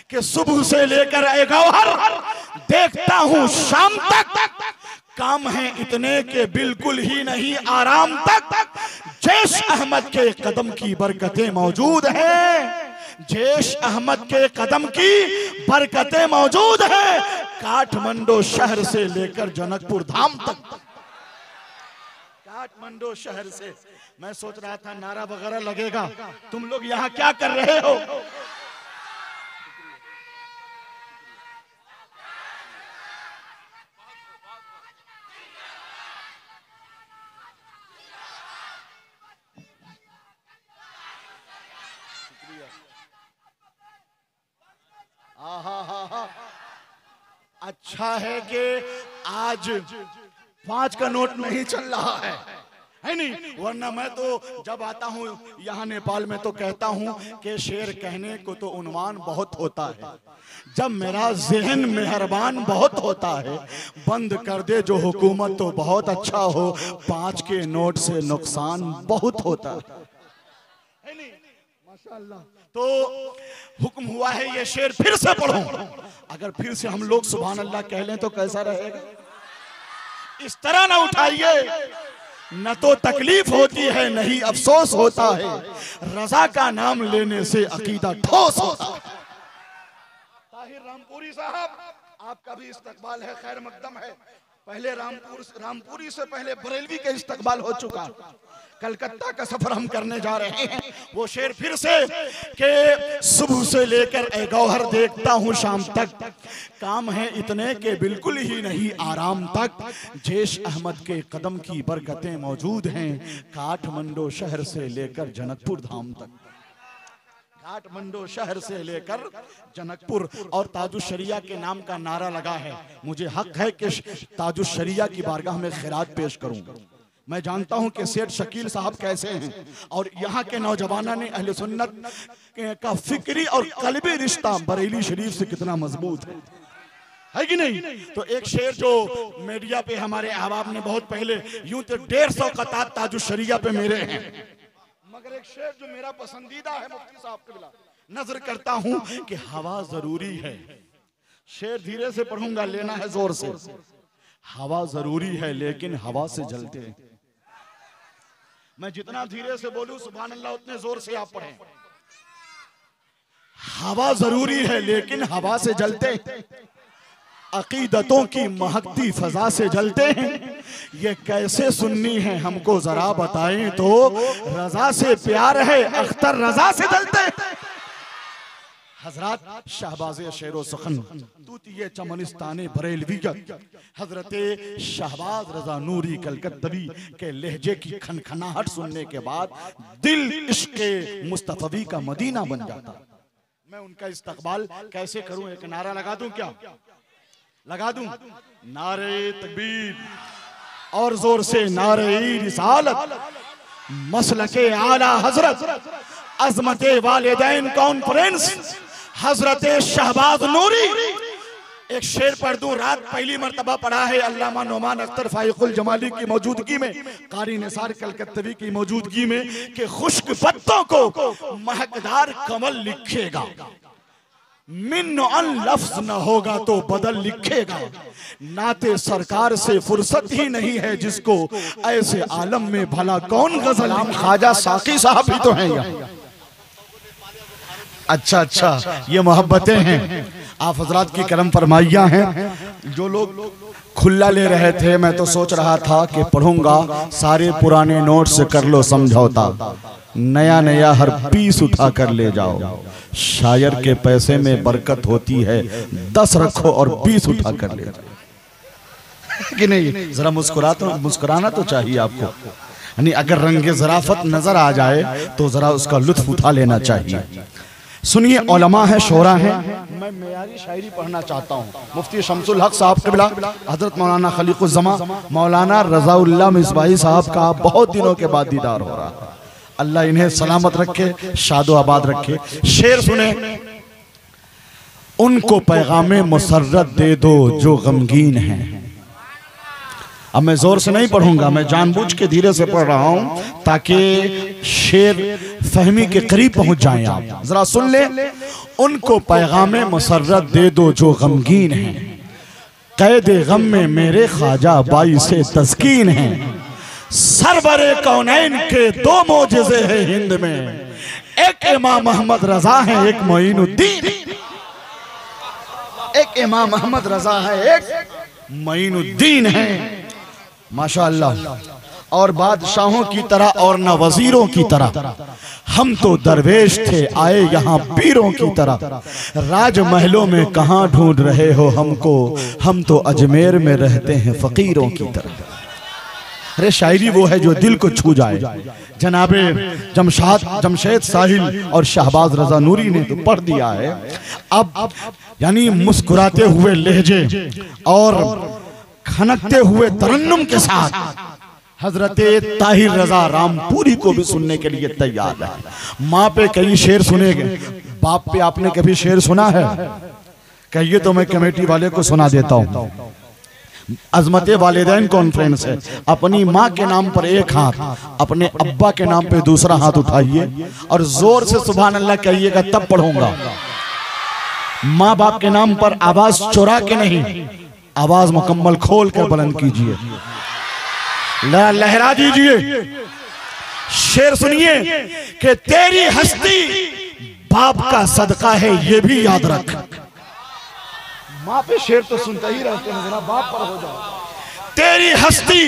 कि सुबह से लेकर ए गौहर देखता हूं शाम तक, काम है इतने के बिल्कुल ही नहीं आराम तक। जैश अहमद के कदम की बरकतें मौजूद हैं, जैश अहमद के कदम की बरकतें मौजूद हैं, काठमांडू शहर से लेकर जनकपुर धाम तक। काठमांडू शहर से मैं सोच रहा था नारा वगैरह लगेगा, तुम लोग यहाँ क्या कर रहे हो? अच्छा है कि आज 5 का नोट नहीं चल रहा है नहीं? वरना मैं तो जब आता हूँ यहाँ नेपाल में तो कहता हूँ कि शेर कहने को तो उन्वान बहुत होता है, जब मेरा ज़हन मेहरबान बहुत होता है। बंद कर दे जो हुकूमत तो बहुत अच्छा हो, 5 के नोट से नुकसान बहुत होता है नहीं? माशाअल्लाह। तो हुक्म हुआ है ये शेर फिर से पढ़ो। अगर फिर से हम लोग सुभान अल्लाह कह लें तो कैसा रहेगा? इस तरह ना उठाइए, न तो तकलीफ होती है नहीं अफसोस होता है, रजा का नाम लेने से अकीदा ठोस होता है। ताहिर रामपुरी साहब, आपका भी इस्तकबाल है, खैर मकदम है। पहले रामपुरी से पहले बरेलवी का इस्तकबाल हो चुका, कलकत्ता का सफर हम करने जा रहे हैं। वो शेर फिर से कि सुबह से लेकर ए गौहर देखता हूँ शाम तक, काम है इतने के बिल्कुल ही नहीं आराम तक। जैश अहमद के कदम की बरकतें मौजूद हैं, काठमांडू शहर से लेकर जनकपुर धाम तक। काठमांडू शहर से लेकर जनकपुर। और ताजुशरिया के नाम का नारा लगा है, मुझे हक है कि ताजुशरिया की बारगाह में खिरात पेश करूं। मैं जानता हूं कि सेठ शकील साहब कैसे हैं, और यहाँ के नौजवानों ने अहले सुन्नत का फिक्री और कल्बी रिश्ता बरेली शरीफ से कितना मजबूत है कि नहीं? तो एक शेर जो मीडिया पे हमारे अहबाब ने बहुत पहले, यूं तो 150 कतार ताजुशरिया पे मेरे हैं, मगर एक शेर जो मेरा पसंदीदा है मुफ्ती साहब के बिला नजर करता हूं कि हवा जरूरी है। शेर धीरे से पढ़ूंगा, लेना है जोर से। हवा जरूरी है लेकिन हवा से जलते हैं। मैं जितना धीरे से बोलूं सुभान अल्लाह उतने जोर से आप पढ़ें। हवा जरूरी है लेकिन हवा से जलते हैं, अकीदतों की महकती फजा से जलते हैं। ये कैसे सुन्नी है हमको जरा बताएं तो, रजा से प्यार है अख्तर रजा से जलते हैं। हजरत शहबाज़े शेरो सुखन तूतिये चमनिस्ताने बरेलवियत, हजरत शहबाज रजा नूरी कलकत्तवी के लहजे की खनखनाहट सुनने के बाद दिल इश्क़े मुस्तफ़वी का मदीना बन जाता। मैं उनका इस्तकबाल कैसे करूं? एक नारा लगा दूं क्या? लगा दूं? नारे तकबीर और जोर से नारे रिसालत, मसलके आला हजरत, अज़मते वालिदैन कॉन्फ्रेंस, हजरत शहबाज नूरी। एक शेर पढ़ दूं, रात पहली मर्तबा पढ़ा है अल्लामा नोमान अख्तर फाइकुल जमाली की मौजूदगी में, कारी निसार कलकत्तवी की मौजूदगी में, कि खुश्क पत्तों को महकदार कमल लिखेगा, मिन अन लफ्ज न होगा तो बदल लिखेगा। नाते सरकार से फुर्सत ही नहीं है जिसको, ऐसे आलम में भला कौन गजल। ख्वाजा साकी साहब भी तो हैं यहाँ। अच्छा, ये मोहब्बतें हैं आप हजरात की करम फरमाइयाँ हैं। जो लोग खुला ले रहे थे, मैं तो सोच रहा था कि पढ़ूंगा, सारे पुराने नोट से कर लो समझौता, नया नया हर पीस उठा कर ले जाओ। शायर के पैसे में बरकत होती है, 10 रखो और 20 उठा कर ले जाओ कि नहीं? जरा मुस्कुराना तो चाहिए आपको, यानी अगर रंगे ज़राफ़त नजर आ जाए तो जरा उसका लुत्फ उठा लेना चाहिए। सुनिए, उलमा है, शोरा है। मैं मेयारी शायरी पढ़ना चाहता हूँ। मुफ्ती शमसुल हक साहब क़िबला, हजरत मौलाना खलीक़ुज़्ज़मा मौलाना रज़ाउल्लाह मिसबाही साहब का बहुत दिनों के बाद दीदार हो रहा है। अल्लाह इन्हें सलामत रखे, शादो आबाद रखे। शेर सुने, उनको पैगामे मुसर्रत दे दो जो गमगीन हैं। अब मैं जोर से नहीं पढ़ूंगा, मैं जानबूझ के धीरे से पढ़ रहा हूं ताकि शेर फहमी के करीब पहुंच जाएं आप। जरा सुन ले, उनको पैगाम मसर्रत दे दो जो गमगीन हैं, कैदे गम में मेरे ख्वाजा बाई से तस्कीन हैं। सरवरे कौनैन के दो मोजिज़े हैं हिंद में, एक इमाम मोहम्मद रजा है, एक मोइनुद्दीन। एक इमाम मोहम्मद रजा है, एक मोइनुद्दीन है। माशाअल्लाह। और बादशाहों की तरह और न वजीरों की तरह, हम तो दरवेश थे आए यहाँ पीरों की तरह। राजमहलों में कहाँ ढूंढ रहे हो हमको, हम तो अजमेर में रहते हैं फकीरों की तरह। अरे शायरी वो है जो दिल को छू जाए। जनाबे जमशेद साहिल और शहबाज रजा नूरी ने तो पढ़ दिया है। अब यानी मुस्कुराते हुए लहजे और खनकते हुए तरन्नुम के साथ हजरते ताहिर रजा रामपुरी को भी सुनने के लिए तैयार है। माँ पे कई शेर सुने गए, बाप पे आपने कभी शेर सुना है? कहिए तो मैं कमेटी वाले को सुना देता हूँ। अजमते वालिदैन कॉन्फ्रेंस है। अपनी माँ के नाम पर एक हाथ, अपने अब्बा के नाम पे दूसरा हाथ उठाइए और जोर से सुभान अल्लाह कहिएगा, तब पढ़ूंगा। माँ बाप के नाम पर आवाज चुरा के नहीं, आवाज मुकम्मल खोल कर बुलंद कीजिए, लहरा दीजिए। शेर सुनिए कि तेरी हस्ती बाप का सदका है, ये भी याद रख। माँ पे शेर तो सुनते ही रहते हैं, जरा बाप पर हो जाओ। तेरी हस्ती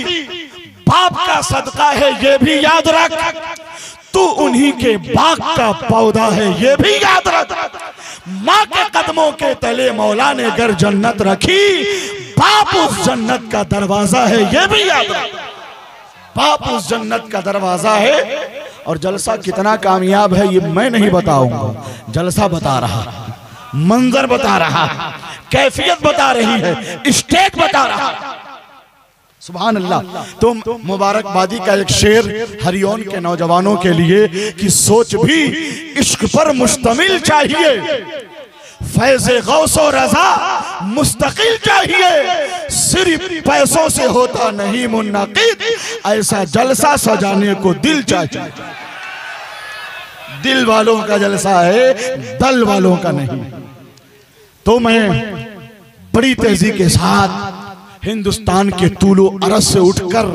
बाप का सदका है, ये भी याद रख। तू उन्हीं के बाग का पौधा है, ये भी याद रख। माँ के कदमों के तले मौला ने गर जन्नत रखी, बाप उस जन्नत का दरवाजा है, ये भी याद रख। बाप उस जन्नत का दरवाजा है। और जलसा कितना कामयाब है ये मैं नहीं बताऊंगा, जलसा बता रहा, मंजर बता रहा, कैफियत बता रही है, स्टेज बता रहा। सुभान अल्लाह। तो मुबारकबादी का एक शेर हरिओन के नौजवानों के लिए कि सोच भी इश्क पर मुश्तमिल चाहिए, फैज़े गौसो रजा मुस्तकिल चाहिए, सिर्फ पैसों से होता नहीं मुन्नक़िद, ऐसा जलसा सजाने को दिल चाहिए। दिल वालों का जलसा है, दल वालों का नहीं। तो मैं बड़ी तेजी के साथ हिंदुस्तान के तूलो अरज से उठकर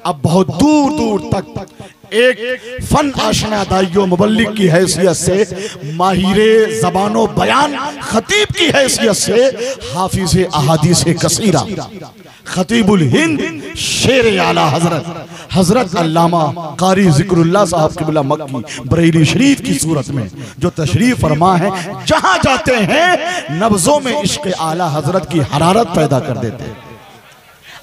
अब बहुत दूर दूर तक एक फन आशना दाइयो मुबल्लिग की हैसियत से, माहिरे ज़बानो बयान खतीब की हैसियत से, हाफिज़े अहादीसे कसीरा, खतीबुल हिंद, शेर आला हजरत अल्लामा कारी ज़िक्रुल्लाह साहब क़िबला मक्की बरेली शरीफ की सूरत में जो तशरीफ फरमा है, जहां जाते हैं नब्ज़ों में इश्क़ आला हजरत की हरारत पैदा कर देते हैं।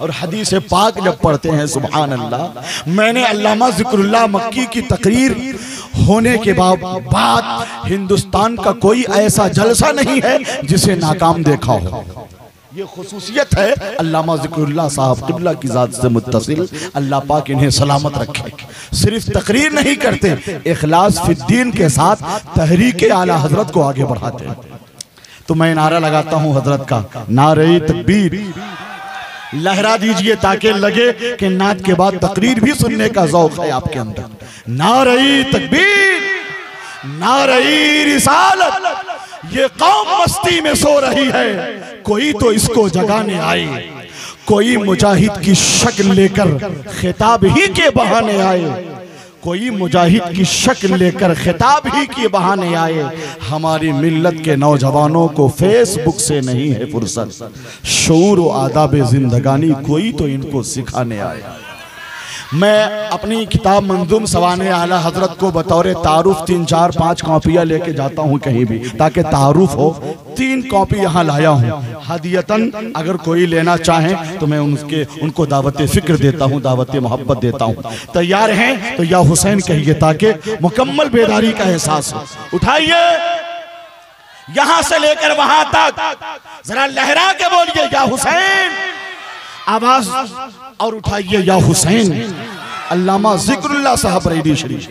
और हदीस पाक जब पढ़ते हैं, सुभान अल्लाह, मैंने अल्लामा ज़िक्रुल्लाह मक्की की तकरीर होने के बाद हिंदुस्तान का कोई ऐसा जलसा नहीं है जिसे नाकाम देखा हो। ये खुसूसियत है अल्लामा ज़िक्रुल्लाह साहब क़िबला की ज़ात से मुत्तसिल, अल्लाह पाक इन्हें सलामत रखे। सिर्फ तकरीर नहीं करते, इखलास फिद्दीन के साथ तहरीक आला हजरत को आगे बढ़ाते हैं। तो मैं नारा लगाता हूँ हजरत का, नारे तकबीर लहरा दीजिए ताकि लगे कि नात के बाद तकरीर भी सुनने का ज़ौक़ है आपके अंदर। नारे तकबीर, नारे रिसालत, ये कौम मस्ती में सो रही है, कोई तो इसको जगाने आए। कोई मुजाहिद की शक्ल लेकर खिताब ही के बहाने आए, कोई मुजाहिद की शक्ल लेकर खिताब ही के बहाने आए। हमारी मिल्लत के नौजवानों को फेसबुक से नहीं है फुर्सत, शऊर व आदाब जिंदगानी कोई तो इनको सिखाने आए। मैं अपनी किताब मंजूम सवाने आला हजरत को बतौर तारुफ 3, 4, 5 कॉपियाँ लेके जाता हूँ कहीं भी, ताकि तारुफ हो। 3 कॉपी यहाँ लाया हूँ हदियतन, अगर कोई लेना चाहे तो मैं उनको दावत फिक्र देता हूँ, दावत मोहब्बत देता हूँ। तैयार हैं तो या हुसैन कहिए ताकि मुकम्मल बेदारी का एहसास हो। उठाइए यहां से लेकर वहां तक, जरा लहरा के बोलिए या हुसैन, आवाज और उठाइए या हुसैन। अल्लामा ज़िक्रुल्लाह साहब बरेली शरीफ।